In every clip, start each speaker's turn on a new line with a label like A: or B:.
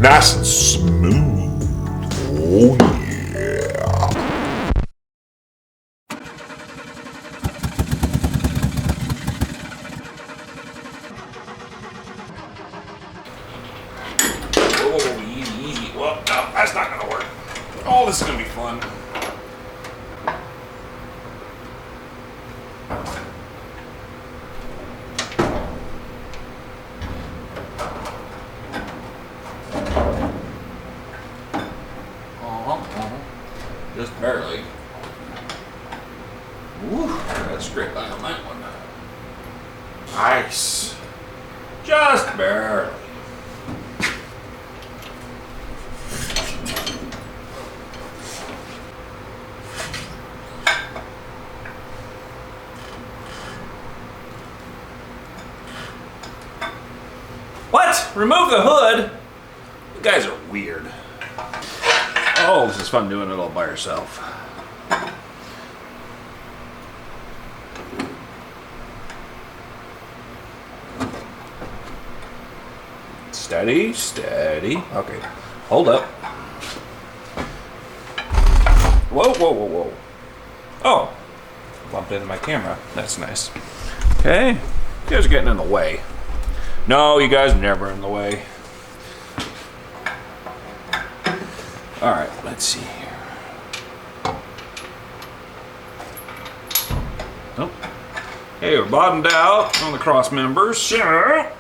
A: Nice and smooth. Oh yeah.
B: Oh, easy, easy. Well, no, that's not gonna work. Oh, this is gonna be fun. Just barely. Woo, got a straight line on that one. Nice. Just barely. What? Remove the hood? You guys are weird. Oh, this is fun doing it all by yourself. Steady, steady. Okay, hold up. Whoa, whoa, whoa, whoa. Oh, bumped into my camera. That's nice. Okay, you guys are getting in the way. No, you guys are never in the way. All right, let's see here. Oh, hey, we're bottomed out on the cross members. Sure.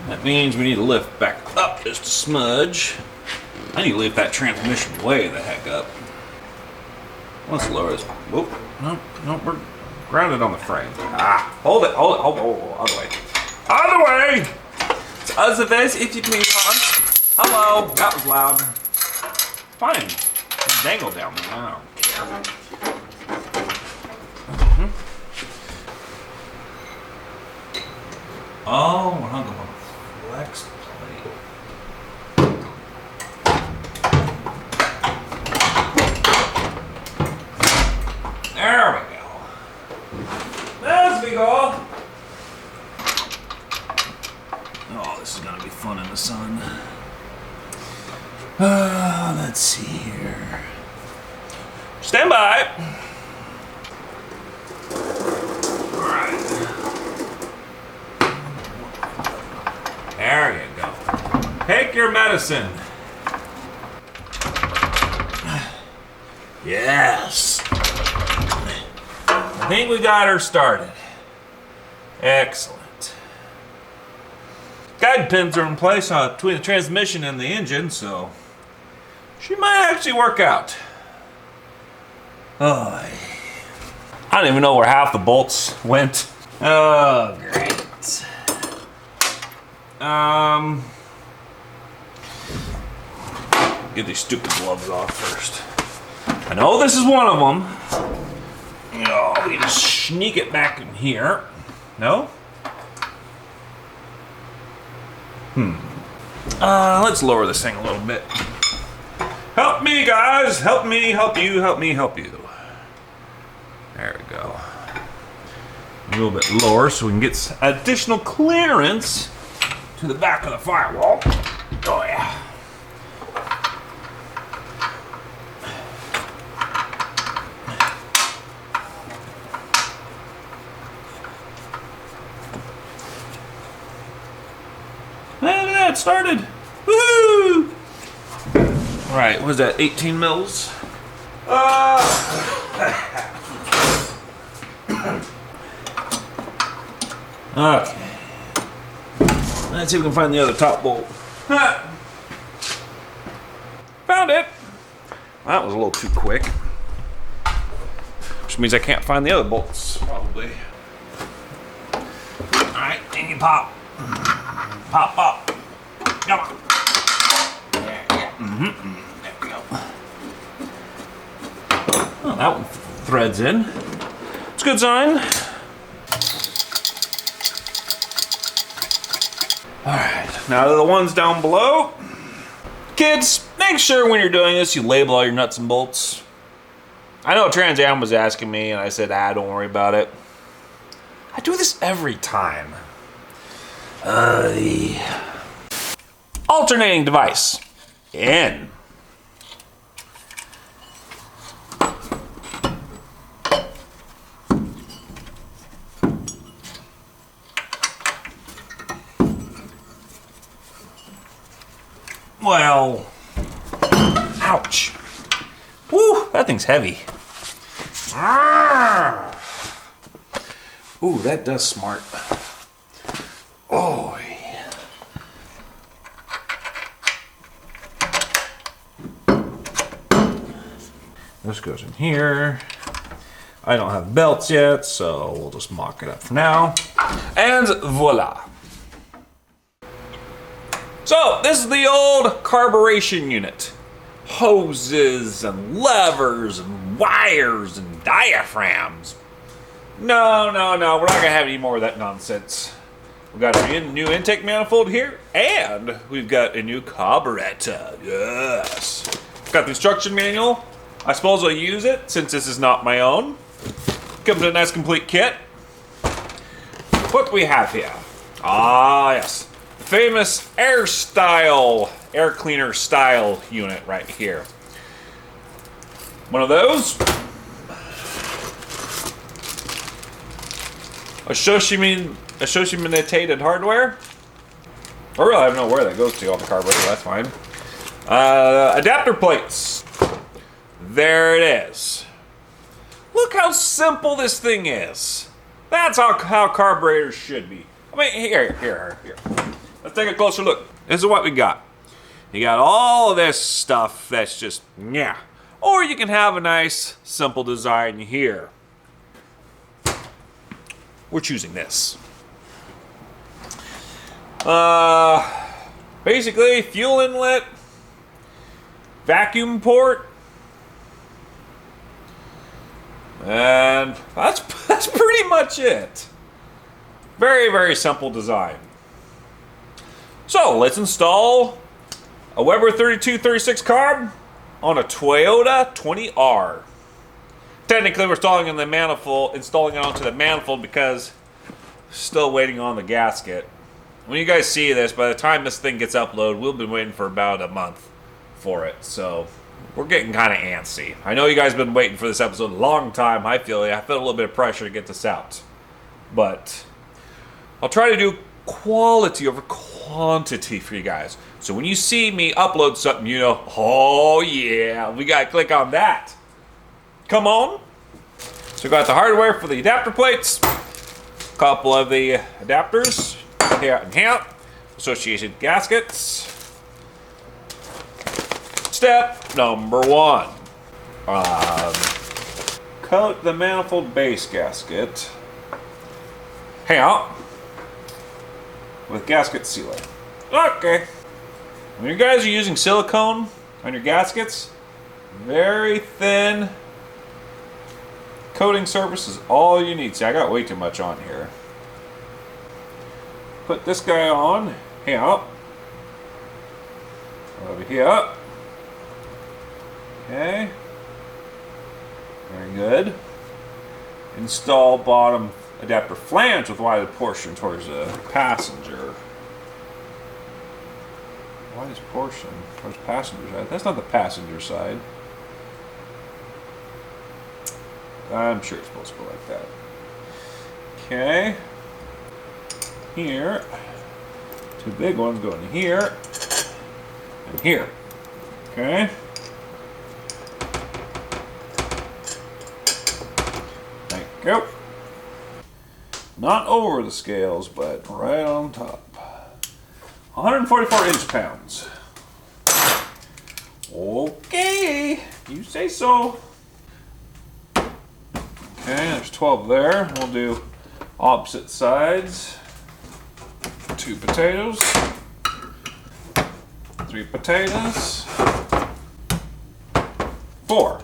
B: That means we need to lift back up just a smudge. I need to lift that transmission way the heck up. Let's lower this. Whoop. Nope, nope, we're grounded on the frame. Ah, hold it, hold it, hold it, other way. Other way! It's other ways, if you please, hon. Hello, that was loud. Fine. Dangle down there, I don't care. Oh, we're hung up on a flex plate. There we go. There we go. Oh, this is gonna be fun in the sun. Let's see here. Stand by. All right. There you go. Take your medicine. Yes. I think we got her started. Excellent. Guide pins are in place between the transmission and the engine, so she might actually work out. Oh, I don't even know where half the bolts went. Oh, great. Get these stupid gloves off first. I know this is one of them. Oh, we just sneak it back in here. No? Let's lower this thing a little bit. Help me, guys. Help me, help you, help me, help you. There we go. A little bit lower so we can get additional clearance to the back of the firewall. Oh, yeah. Look at that, started. Woo! All right, what is that, 18 mils? Okay. Let's see if we can find the other top bolt. Found it. That was a little too quick. Which means I can't find the other bolts, probably. All right, and you pop. Pop, pop. Come on. There we go. Oh, that one threads in. It's a good sign. All right, now to the ones down below. Kids, make sure when you're doing this, you label all your nuts and bolts. I know Trans Am was asking me, and I said, don't worry about it. I do this every time. Alternating device. In. Well, ouch. Woo, that thing's heavy. Ooh, that does smart. Oh, yeah. This goes in here. I don't have belts yet, so we'll just mock it up for now. And voila. So, this is the old carburation unit. Hoses and levers and wires and diaphragms. No, we're not gonna have any more of that nonsense. We've got a new intake manifold here, and we've got a new carburetor. Yes. Got the instruction manual. I suppose I'll use it since this is not my own. Comes in a nice complete kit. What do we have here? Ah, yes. The famous air cleaner style unit right here. One of those. Associated hardware. I really don't know where that goes to on the carburetor, that's fine. Adapter plates. There it is. Look how simple this thing is. That's how carburetors should be. I mean, here. Let's take a closer look. This is what we got. You got all of this stuff that's just, yeah. Or you can have a nice, simple design here. We're choosing this. Basically, fuel inlet, vacuum port, and that's pretty much it. Very, very simple design. So let's install a Weber 3236 carb on a Toyota 20R. Technically, we're installing it onto the manifold because still waiting on the gasket. When you guys see this, by the time this thing gets uploaded, we'll be waiting for about a month for it. So we're getting kind of antsy. I know you guys have been waiting for this episode a long time. I feel a little bit of pressure to get this out, but I'll try to do quality over quantity for you guys. So when you see me upload something, you know, oh yeah, we gotta click on that. Come on. So we got the hardware for the adapter plates, a couple of the adapters here and here, associated gaskets. Step number 1. Coat the manifold base gasket here with gasket sealer. Okay. When you guys are using silicone on your gaskets, very thin coating surface is all you need. See, I got way too much on here. Put this guy on here, over here. Okay, very good. Install bottom adapter flange with wide portion towards the passenger. Wide portion towards passenger side. That's not the passenger side. I'm sure it's supposed to go like that. Okay. Here. 2 big ones go in here. And here. Okay. Thank you. Not over the scales, but right on top. 144 inch-pounds. Okay. You say so. Okay, there's 12 there. We'll do opposite sides. 2 potatoes. 3 potatoes. 4.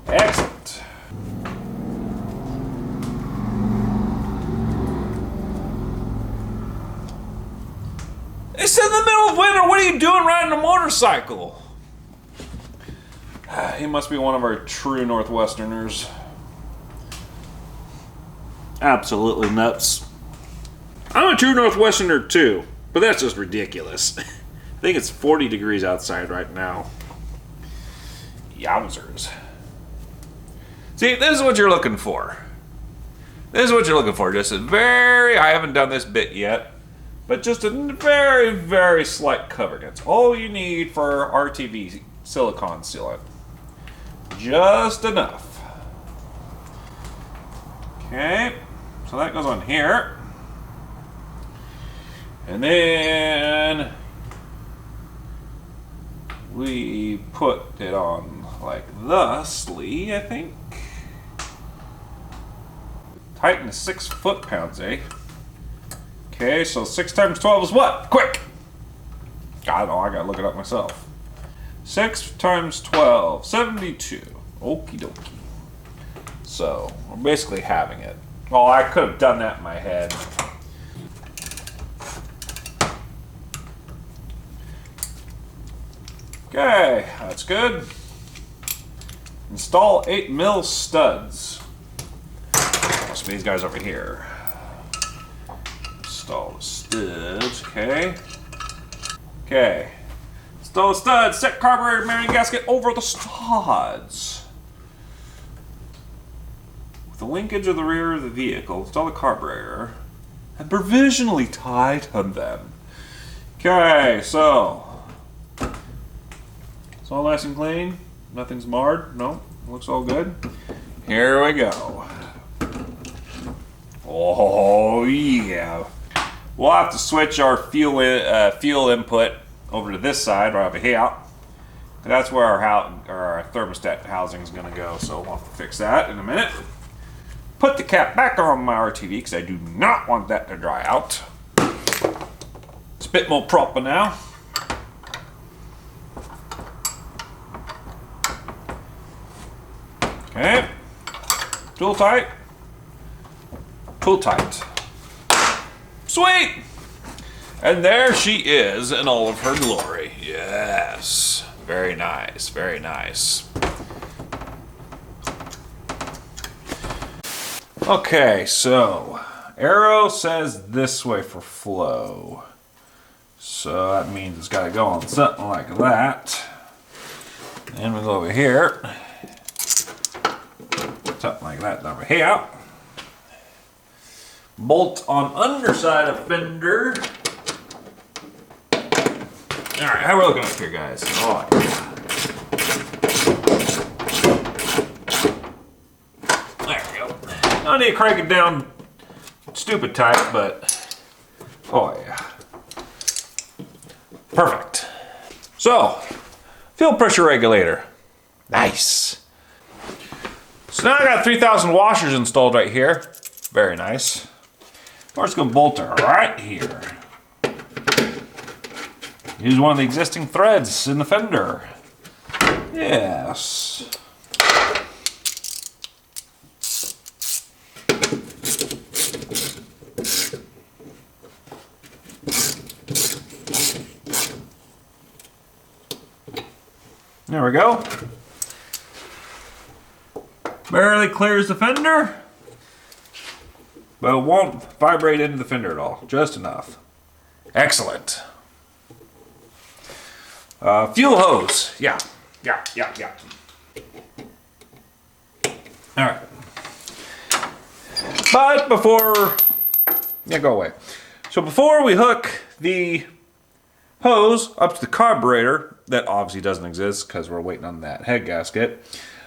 B: Excellent. It's in the middle of winter. What are you doing riding a motorcycle? He must be one of our true Northwesterners. Absolutely nuts. I'm a true Northwesterner too, but that's just ridiculous. I think it's 40 degrees outside right now. Yowzers. See, this is what you're looking for. This is what you're looking for. Just a very, I haven't done this bit yet, but just a very, very slight cover. That's all you need for RTV silicone sealant. Just enough. Okay, so that goes on here. And then we put it on like thusly, I think. Tighten is 6 foot-pounds, eh? Okay, so 6 times 12 is what? Quick! I don't know, I gotta look it up myself. 6 times 12, 72. Okie dokie. So, we're basically having it. Well, I could have done that in my head. Okay, that's good. Install 8mm studs. So these guys over here. Install the studs, okay. Okay. Install the studs, set carburetor mounting gasket over the studs. With the linkage of the rear of the vehicle, install the carburetor and provisionally tighten them. Okay, so. It's all nice and clean. Nothing's marred. No, looks all good. Here we go. Oh yeah. We'll have to switch our fuel input over to this side right over here. That's where our thermostat housing is going to go. So we'll have to fix that in a minute. Put the cap back on my RTV because I do not want that to dry out. It's a bit more proper now. Okay, tool tight, sweet! And there she is in all of her glory. Yes, very nice, very nice. Okay, so arrow says this way for flow. So that means it's got to go on something like that. And we go over here. Something like that over here. Bolt on underside of fender. Alright, how are we looking up here, guys? Oh, there we go. I need to crank it down stupid tight, but oh yeah. Perfect. So, fuel pressure regulator. Nice. So now I got 3,000 washers installed right here. Very nice. We're just gonna bolt her right here. Use one of the existing threads in the fender. Yes. There we go. Barely clears the fender, but it won't vibrate into the fender at all. Just enough. Excellent. Fuel hose. Yeah. All right. But before, go away. So before we hook the hose up to the carburetor, that obviously doesn't exist because we're waiting on that head gasket.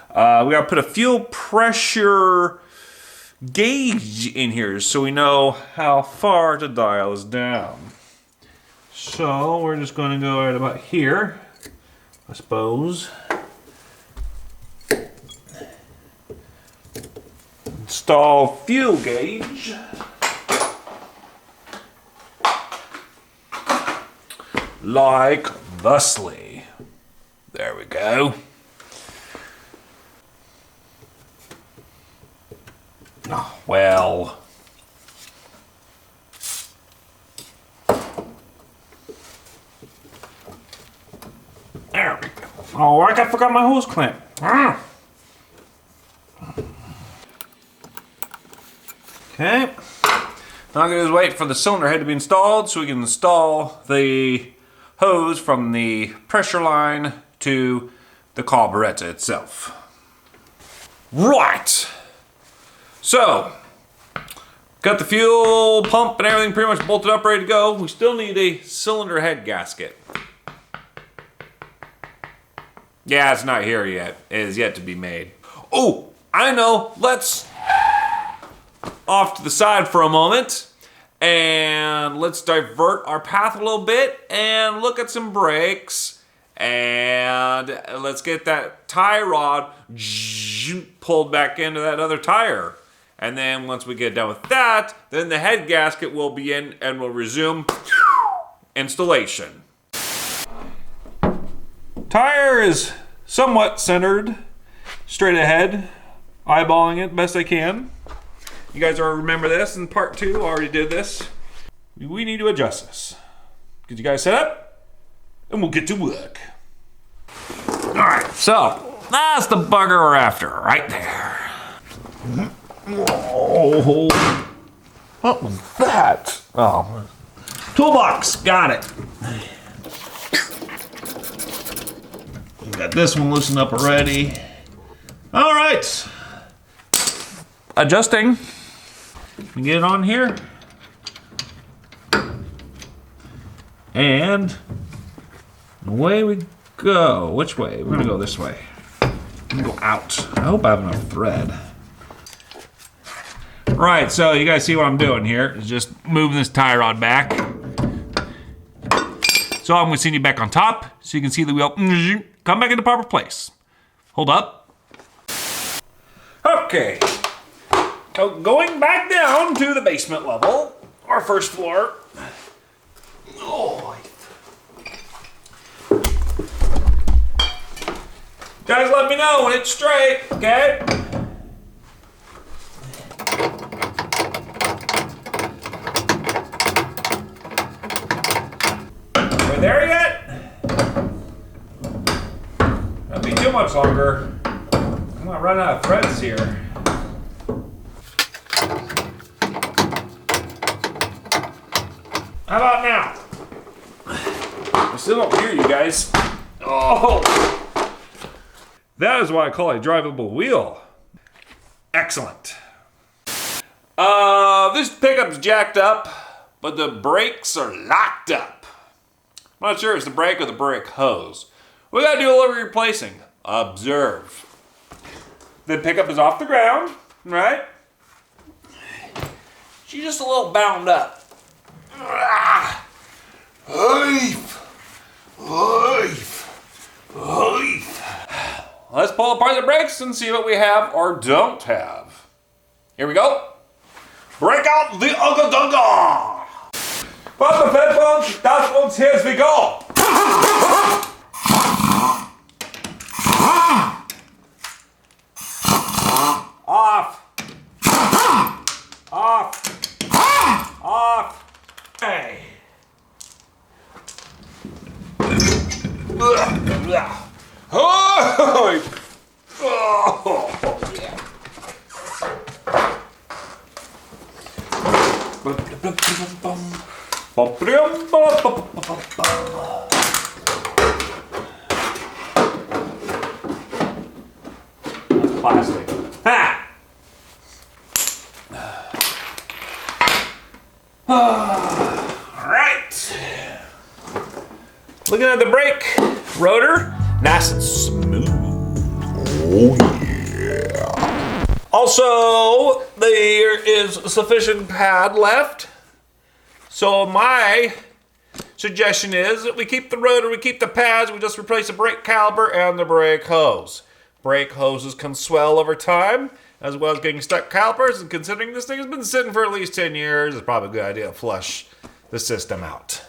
B: We gotta put a fuel pressure gauge in here so we know how far to dial us down. So we're just gonna go right about here, I suppose. Install fuel gauge. Like thusly. There we go. Oh, well. There we go. Oh, I forgot my hose clamp. Okay. Now I'm going to wait for the cylinder head to be installed so we can install the hose from the pressure line to the carburetor itself. Right. So, got the fuel pump and everything pretty much bolted up, ready to go. We still need a cylinder head gasket. Yeah, it's not here yet. It is yet to be made. Oh, I know. Let's off to the side for a moment and let's divert our path a little bit and look at some brakes, and let's get that tie rod pulled back into that other tire. And then once we get done with that, then the head gasket will be in and we'll resume installation. Tire is somewhat centered, straight ahead, eyeballing it best I can. You guys already remember this in part 2, I already did this. We need to adjust this. Get you guys set up, and we'll get to work. All right, so that's the bugger we're after, right there. Oh, what was that? Oh, toolbox, got it. Got this one loosened up already. All right. Adjusting. Get it on here. And away we go. Which way? We're gonna go this way. I'm gonna go out. I hope I have enough thread. Right, so you guys see what I'm doing here. Is just moving this tie rod back. So I'm gonna send you back on top so you can see the wheel come back into proper place. Hold up. Okay. So going back down to the basement level, our first floor. Oh. Guys, let me know when it's straight, okay? We're there yet? That'll be too much longer. I'm gonna run out of threads here. How about now? I still don't hear you guys. Oh! That is what I call a drivable wheel. Excellent. This pickup's jacked up, but the brakes are locked up. I'm not sure if it's the brake or the brake hose. We gotta do a little replacing. Observe. The pickup is off the ground, right? She's just a little bound up. Let's pull apart the brakes and see what we have or don't have. Here we go. Break out the Ugga Dugga. Put the headphones, dashboards, here we go. Off. Off. Off. Hey. Oh, yeah. Plastic. Ha! Alright. Looking at the brake rotor, nice and smooth.
A: Oh yeah.
B: Also, there is sufficient pad left. So my suggestion is that we keep the rotor, we keep the pads, we just replace the brake caliper and the brake hose. Brake hoses can swell over time, as well as getting stuck calipers, and considering this thing has been sitting for at least 10 years, it's probably a good idea to flush the system out.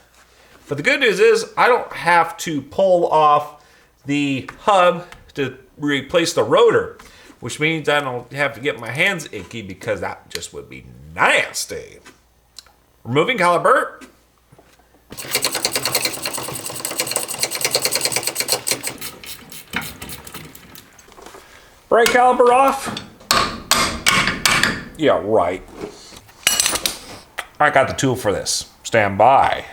B: But the good news is I don't have to pull off the hub to replace the rotor, which means I don't have to get my hands icky because that just would be nasty. Removing caliper. Brake caliper off. Yeah, right. I got the tool for this. Stand by.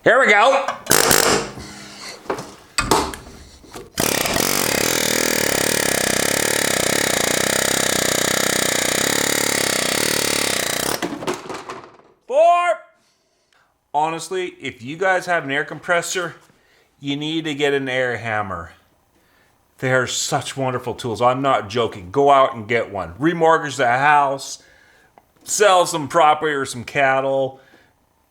B: Here we go. Honestly, if you guys have an air compressor, you need to get an air hammer. They're such wonderful tools. I'm not joking. Go out and get one. Remortgage the house, sell some property or some cattle,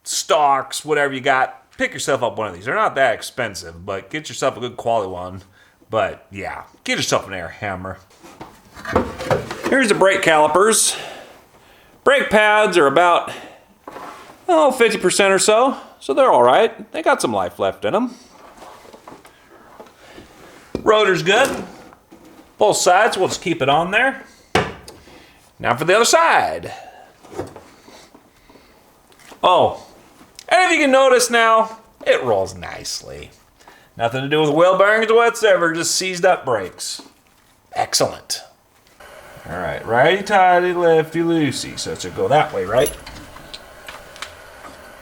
B: stocks, whatever you got. Pick yourself up one of these. They're not that expensive, but get yourself a good quality one. But yeah, get yourself an air hammer. Here's the brake calipers. Brake pads are about 50% or so they're all right. They got some life left in them. Rotor's good. Both sides, we'll just keep it on there. Now for the other side. Oh, and if you can notice now, it rolls nicely. Nothing to do with wheel bearings whatsoever, just seized up brakes. Excellent. All right, righty tighty, lefty loosey. So it should go that way, right?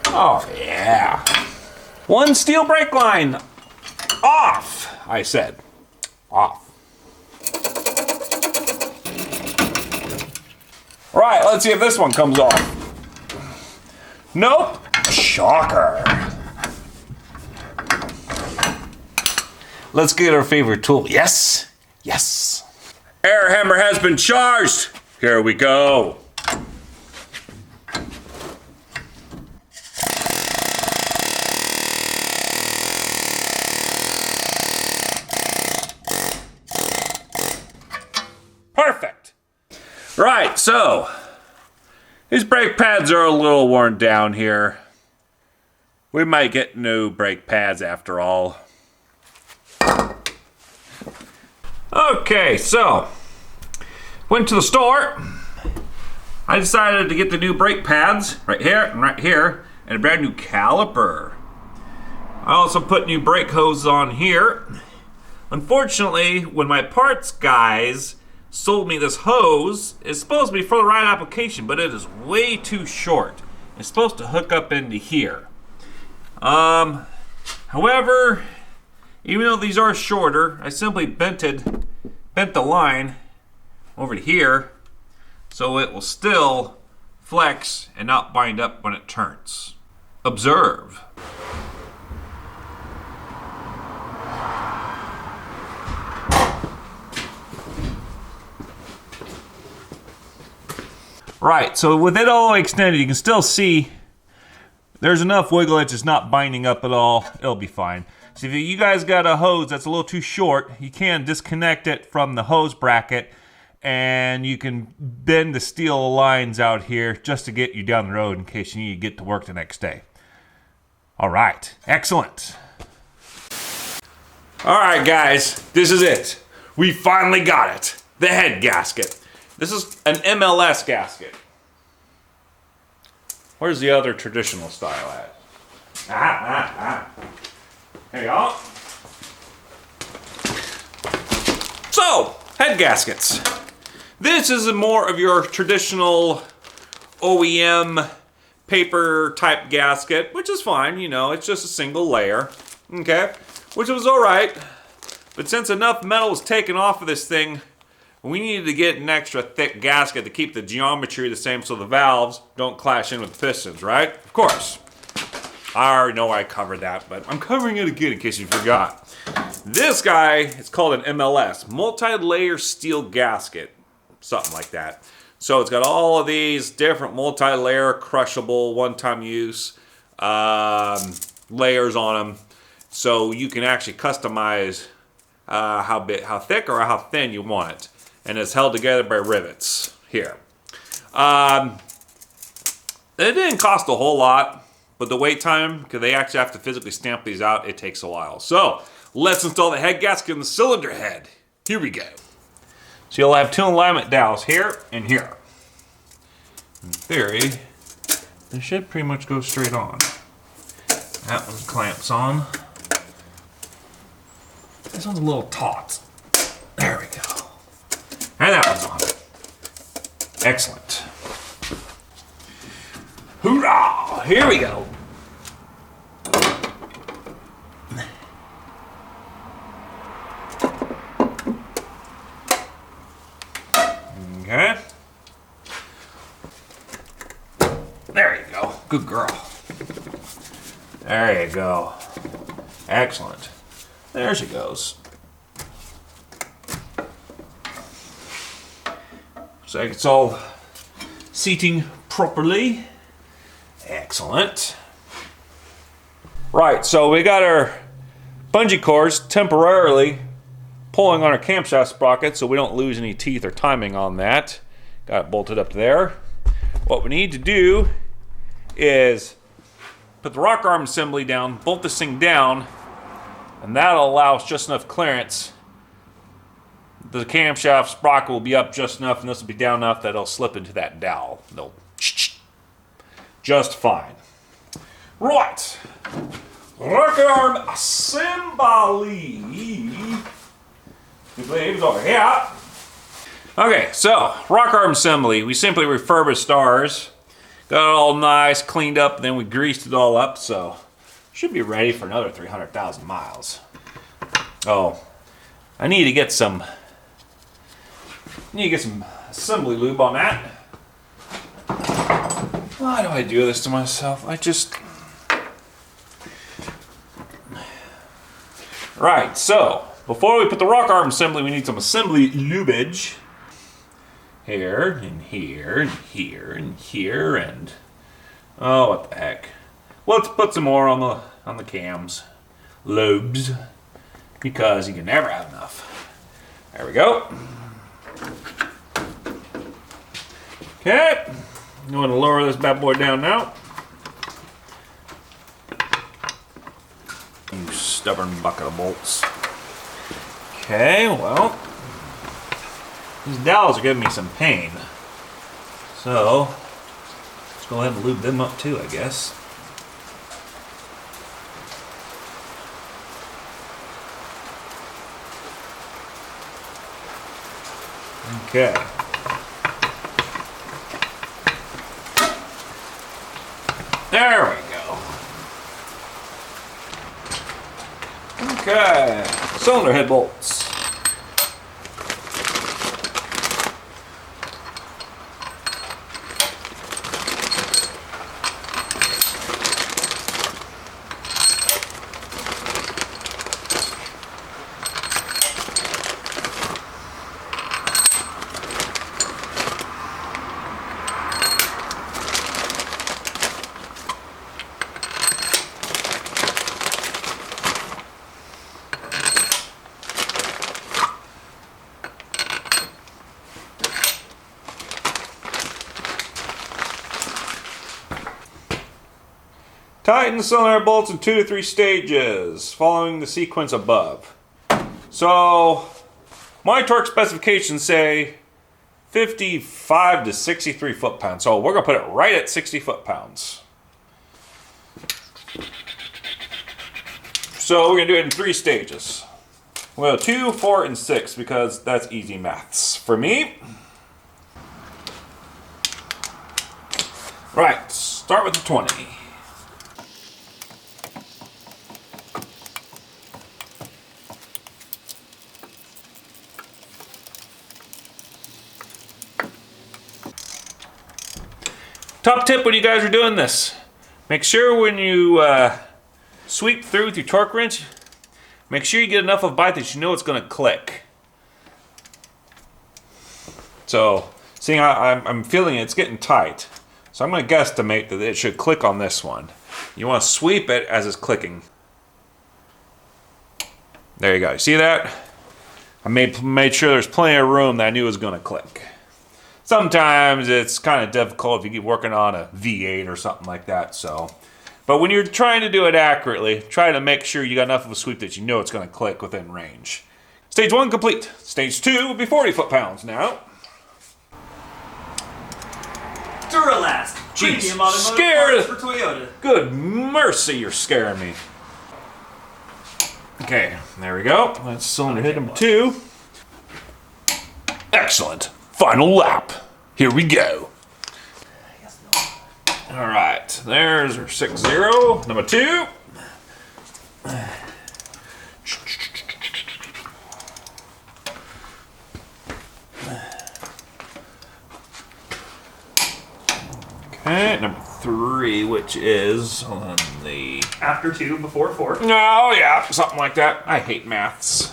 B: Oh, yeah. One steel brake line off, I said. Off. All right, let's see if this one comes off. Nope. Shocker. Let's get our favorite tool. Yes. Yes. Air hammer has been charged. Here we go. Perfect. Right, so these brake pads are a little worn down here. We might get new brake pads after all. Okay, so went to the store. I decided to get the new brake pads right here and a brand new caliper. I also put new brake hoses on here. Unfortunately, when my parts guys sold me this hose, it's supposed to be for the right application, but it is way too short. It's supposed to hook up into here. However, even though these are shorter, I simply bent the line over to here so it will still flex and not bind up when it turns. Observe. Right, so with it all extended, you can still see there's enough wiggle it's not binding up at all. It'll be fine. So if you guys got a hose that's a little too short, you can disconnect it from the hose bracket and you can bend the steel lines out here just to get you down the road in case you need to get to work the next day. All right, excellent. All right, guys, this is it. We finally got it. The head gasket. This is an MLS gasket. Where's the other traditional style at? There you go. So, head gaskets. This is more of your traditional OEM paper type gasket, which is fine, you know, it's just a single layer, okay? Which was all right, but since enough metal was taken off of this thing, we needed to get an extra thick gasket to keep the geometry the same so the valves don't clash in with the pistons, right? Of course. I already know I covered that, but I'm covering it again in case you forgot. This guy is called an MLS, multi-layer steel gasket, something like that. So it's got all of these different multi-layer, crushable, one-time use layers on them. So you can actually customize how thick or how thin you want it. And it's held together by rivets here. It didn't cost a whole lot, but the wait time, because they actually have to physically stamp these out, it takes a while. So let's install the head gasket in the cylinder head. Here we go. So you'll have two alignment dowels here and here. In theory, they should pretty much go straight on. That one clamps on. This one's a little taut. There we go. Excellent. Hoorah! Here we go. Okay. There you go. Good girl. There you go. Excellent. There she goes. So it's all seating properly. Excellent. Right, so we got our bungee cords temporarily pulling on our camshaft sprocket so we don't lose any teeth or timing on that. Got it bolted up there. What we need to do is put the rocker arm assembly down, bolt this thing down, and that'll allow us just enough clearance. The camshaft sprocket will be up just enough, and this will be down enough that it'll slip into that dowel. They'll just fine. Right. Rocker arm assembly. The blades over here. Okay, so rocker arm assembly. We simply refurbished ours. Got it all nice, cleaned up, and then we greased it all up, so should be ready for another 300,000 miles. Oh, I need to get some assembly lube on that. Why do I do this to myself? Right, so before we put the rocker arm assembly, we need some assembly lubage. Here, and here, and here, and here, and oh, what the heck. Let's put some more on the cams. Lobes. Because you can never have enough. There we go. Okay. I'm going to lower this bad boy down now. You stubborn bucket of bolts. Okay, well, these dowels are giving me some pain. So, let's go ahead and lube them up too, I guess. Okay. There we go. Okay. Cylinder head bolts. Tighten the cylinder bolts in 2 to 3 stages, following the sequence above. So, my torque specifications say 55 to 63 foot-pounds. So we're going to put it right at 60 foot-pounds. So we're going to do it in 3 stages. Well, 2, 4, and 6, because that's easy maths for me. Right, start with the 20. Top tip when you guys are doing this, make sure when you sweep through with your torque wrench, make sure you get enough of a bite that you know it's going to click. So, seeing I'm feeling it's getting tight, so I'm going to guesstimate that it should click on this one. You want to sweep it as it's clicking. There you go. You see that? I made sure there's plenty of room that I knew was going to click. Sometimes it's kind of difficult if you keep working on a V8 or something like that. So, but when you're trying to do it accurately, try to make sure you got enough of a sweep that you know it's going to click within range. Stage 1 complete. Stage 2 will be 40 foot-pounds now.
C: Duralast.
B: Jeez,
C: Premium automotive
B: scared.
C: parts for Toyota.
B: Good mercy, you're scaring me. Okay, there we go. That's cylinder head number 2. Excellent. Final lap. Here we go. All right, there's our 6-0, number 2. Okay, number 3, which is on the...
C: After 2, before 4.
B: Oh, yeah, something like that. I hate maths,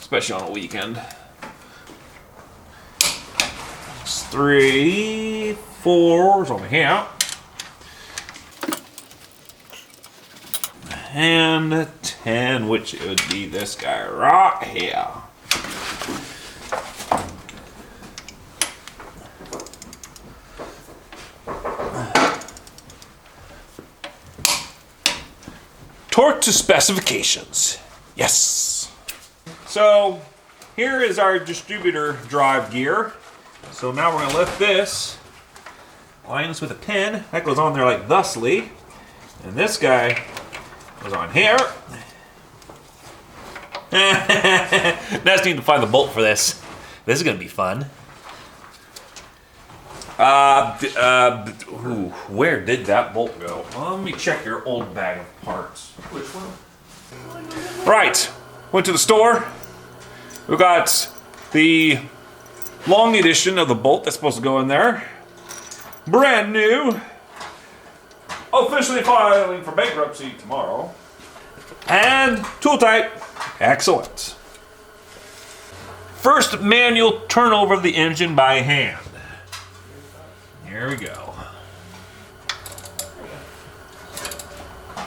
B: especially on a weekend. 3, 4 is over here. And 10, which would be this guy right here. Torque to specifications. Yes. So here is our distributor drive gear. So now we're going to lift this, line this with a pin. That goes on there like thusly. And this guy goes on here. Just need to find the bolt for this. This is going to be fun. Where did that bolt go? Well, let me check your old bag of parts.
C: Which one?
B: Right. Went to the store. We got the long edition of the bolt that's supposed to go in there. Brand new. Officially filing for bankruptcy tomorrow. And tool tight. Excellent. First manual turnover of the engine by hand. Here we go.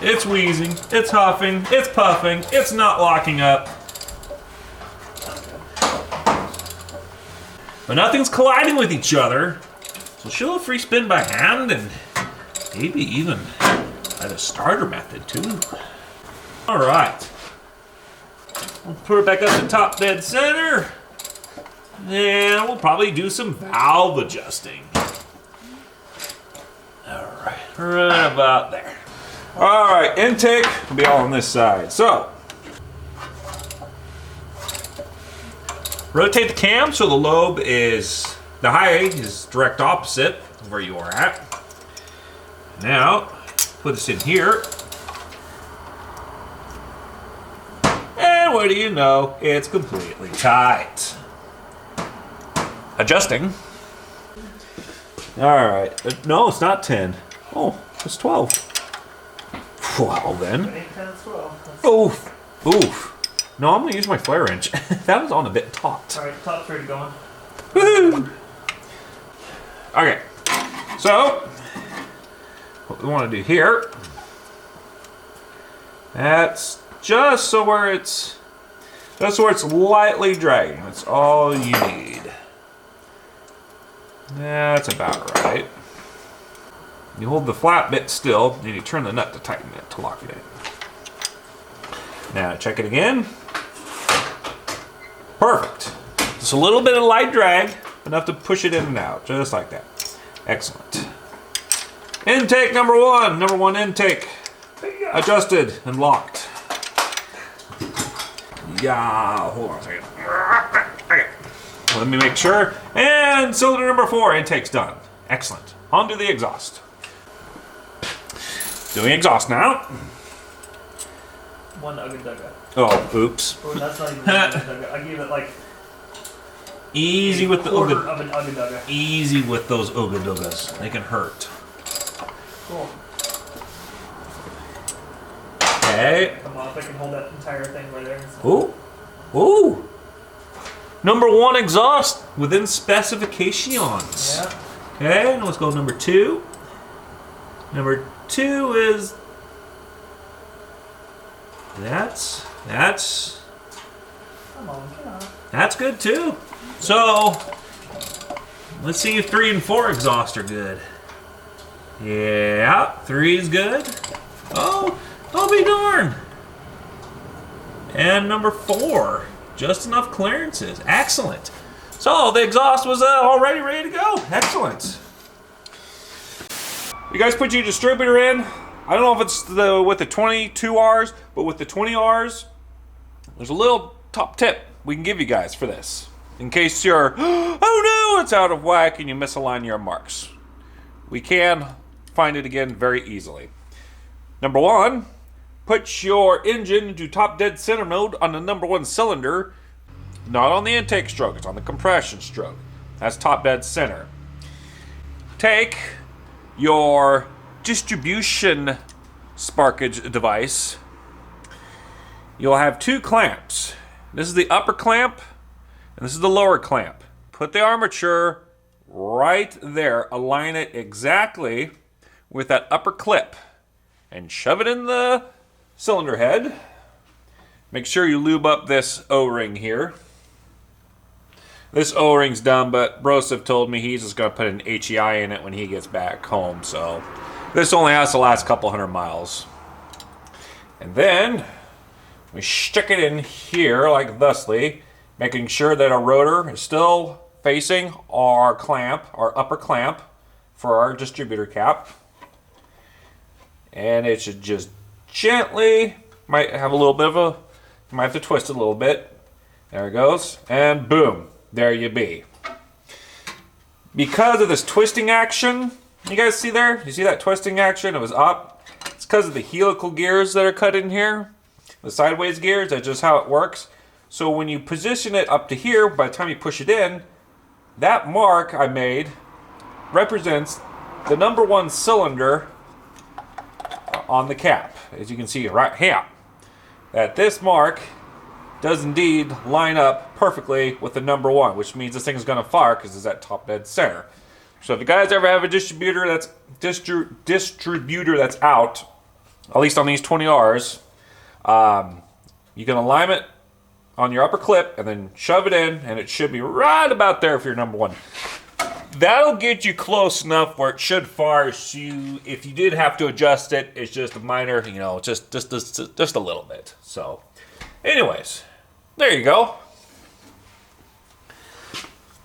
B: It's wheezing, it's huffing, it's puffing, it's not locking up. But nothing's colliding with each other. So she'll free spin by hand and maybe even by the starter method too. All right. We'll put it back up to top dead center. And we'll probably do some valve adjusting. All right, right about there. All right, intake will be all on this side. So, rotate the cam so the lobe is, the high is direct opposite of where you are at. Now, put this in here. And what do you know? It's completely tight. Adjusting. All right. No, it's not 10. Oh, it's 12. Well then.
C: 8, 10, 12.
B: Oof. Oof. No, I'm gonna use my flare wrench. That was on a bit taut.
C: All right, top's ready going.
B: Woohoo! Okay. So, what we want to do here. That's just so where it's. That's where it's lightly dragging. That's all you need. That's about right. You hold the flat bit still, and you turn the nut to tighten it to lock it in. Now check it again. Perfect. Just a little bit of light drag, enough to push it in and out, just like that. Excellent. Intake number 1. Number 1 intake. Adjusted and locked. Yeah, hold on a second. Okay. Let me make sure. And cylinder number 4, intake's done. Excellent. On to the exhaust. Doing exhaust now.
C: One ugga dugga.
B: Oh, oops.
C: Oh, that's not even ugga dugga. I gave it like
B: Easy with the
C: quarter
B: ugga.
C: of an ugga dugga.
B: Easy with those ugga duggas. They can hurt.
C: Cool.
B: Okay.
C: Come on, if I can hold that entire thing right there.
B: Ooh. Ooh. Number 1 exhaust within specifications.
C: Yeah.
B: Okay, now let's go number 2. Number 2 is that's
C: Come on, come on.
B: that's good too. So let's see if 3 and 4 exhaust are good. Yeah, 3 is good. Oh, I'll be darned. And number 4, just enough clearances. Excellent. So the exhaust was already ready to go. Excellent. You guys put your distributor in. I don't know if it's with the 22 Rs, but with the 20 Rs, there's a little top tip we can give you guys for this. in case you're, oh no, it's out of whack and you misalign your marks. We can find it again very easily. Number 1, put your engine into top dead center mode on the number 1 cylinder, not on the intake stroke, it's on the compression stroke. That's top dead center. Take your distribution sparkage device. You'll have 2 clamps. This is the upper clamp and this is the lower clamp. Put the armature right there. Align it exactly with that upper clip and shove it in the cylinder head. Make sure you lube up this O-ring here. This O-ring's done, but Broseph told me he's just going to put an HEI in it when he gets back home. So this only has to last a couple 100 miles. And then we stick it in here like thusly, making sure that our rotor is still facing our clamp, our upper clamp for our distributor cap. And it should just gently, might have a little bit of a, you might have to twist it a little bit. There it goes. And boom. There you be. Because of this twisting action, you guys see there? You see that twisting action? It was up. It's because of the helical gears that are cut in here. The sideways gears, that's just how it works. So when you position it up to here, by the time you push it in, that mark I made represents the number 1 cylinder on the cap. As you can see right here. That this mark does indeed line up perfectly with the number 1, which means this thing is going to fire because it's at top dead center. So if you guys ever have a distributor that's out, at least on these 20Rs, you can align it on your upper clip and then shove it in, and it should be right about there for your number 1. That'll get you close enough where it should fire. So if you did have to adjust it, it's just a minor, you know, just a little bit. So, anyways. There you go.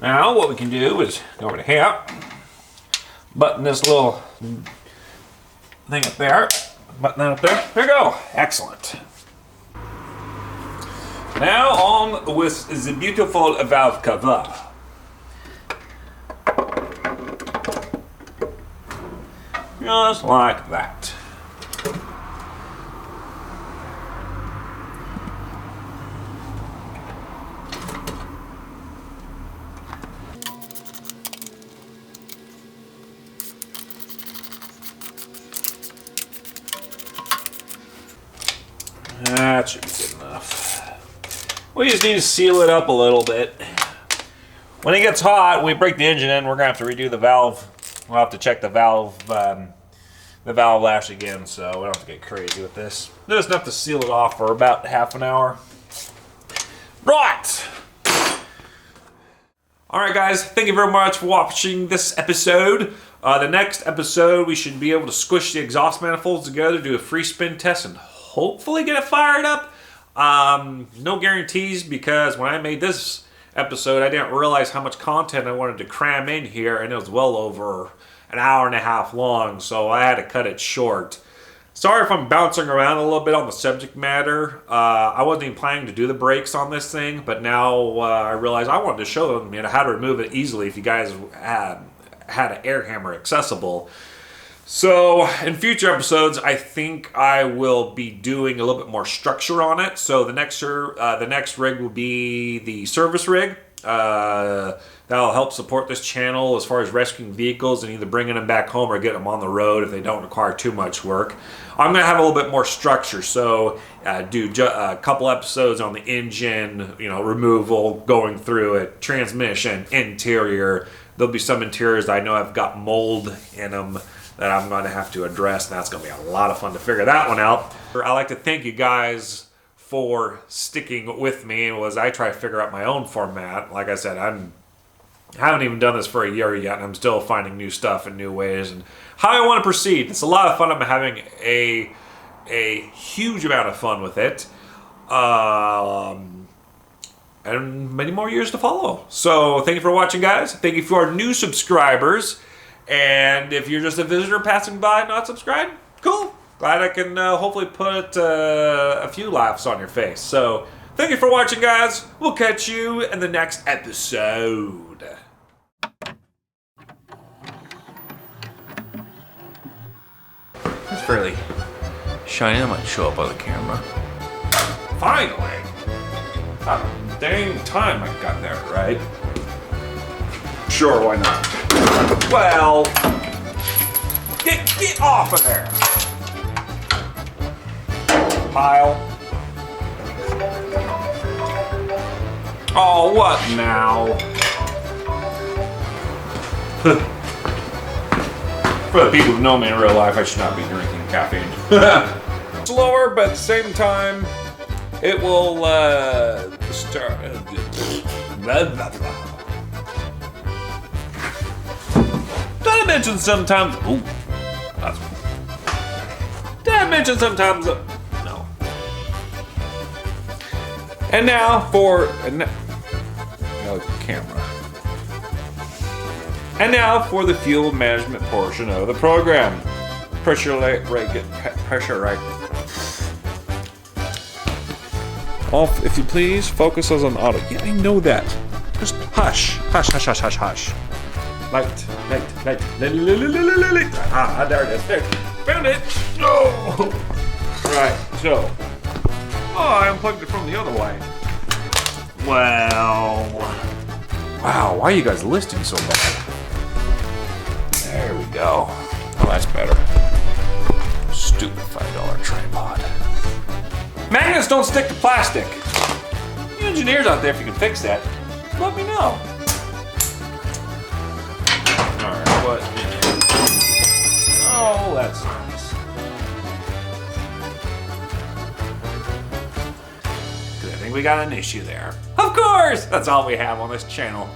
B: Now what we can do is go over to here, button this little thing up there, button that up there. There you go. Excellent. Now on with the beautiful valve cover. Just like that. That should be good enough. We just need to seal it up a little bit. When it gets hot, we break the engine in, we're going to have to redo the valve. We'll have to check the valve lash again, so we don't have to get crazy with this. Just enough to seal it off for about half an hour. Right! Alright guys, thank you very much for watching this episode. The next episode, we should be able to squish the exhaust manifolds together, do a free spin test, and hopefully get it fired up. No guarantees, because when I made this episode, I didn't realize how much content I wanted to cram in here, and it was well over an hour and a half long, so I had to cut it short. Sorry if I'm bouncing around a little bit on the subject matter. I wasn't even planning to do the brakes on this thing, but now I realize I wanted to show them, how to remove it easily if you guys had an air hammer accessible. So in future episodes, I think I will be doing a little bit more structure on it. So the next rig will be the service rig. That'll help support this channel as far as rescuing vehicles and either bringing them back home or getting them on the road if they don't require too much work. I'm going to have a little bit more structure, so do a couple episodes on the engine, removal, going through it, transmission, interior. There'll be some interiors that I know have got mold in them that I'm going to have to address, and that's going to be a lot of fun to figure that one out. I'd like to thank you guys for sticking with me as I try to figure out my own format. Like I said, I haven't even done this for a year yet, and I'm still finding new stuff and new ways and how I want to proceed. It's a lot of fun. I'm having a huge amount of fun with it. And many more years to follow. So thank you for watching, guys. Thank you for our new subscribers. And if you're just a visitor passing by and not subscribed, cool. Glad I can hopefully put a few laughs on your face. So Thank you for watching, guys. We'll catch you in the next episode. It's fairly shiny. I might show up on the camera. Finally! About dang time I got there, right?
A: Sure, why not?
B: Well, get off of there, pile. Oh, what now? For the people who know me in real life, I should not be drinking caffeine. Slower, but at the same time, it will start. Did I mention sometimes? Ooh, that's. Did I mention sometimes? No. And now for camera. And now for the fuel management portion of the program. Pressure rate. Off, if you please. Focus us on auto. Yeah, I know that. Just hush. Hush. Light. Ah, there it is. There. Found it. No. Right. So. Oh, I unplugged it from the other way. Well. Wow. Why are you guys listing so bad? There we go. Oh, that's better. Stupid $5 tripod. Magnets don't stick to plastic. You engineers out there, if you can fix that, let me know. Alright, what? Oh, that's nice. Good, I think we got an issue there. Of course! That's all we have on this channel.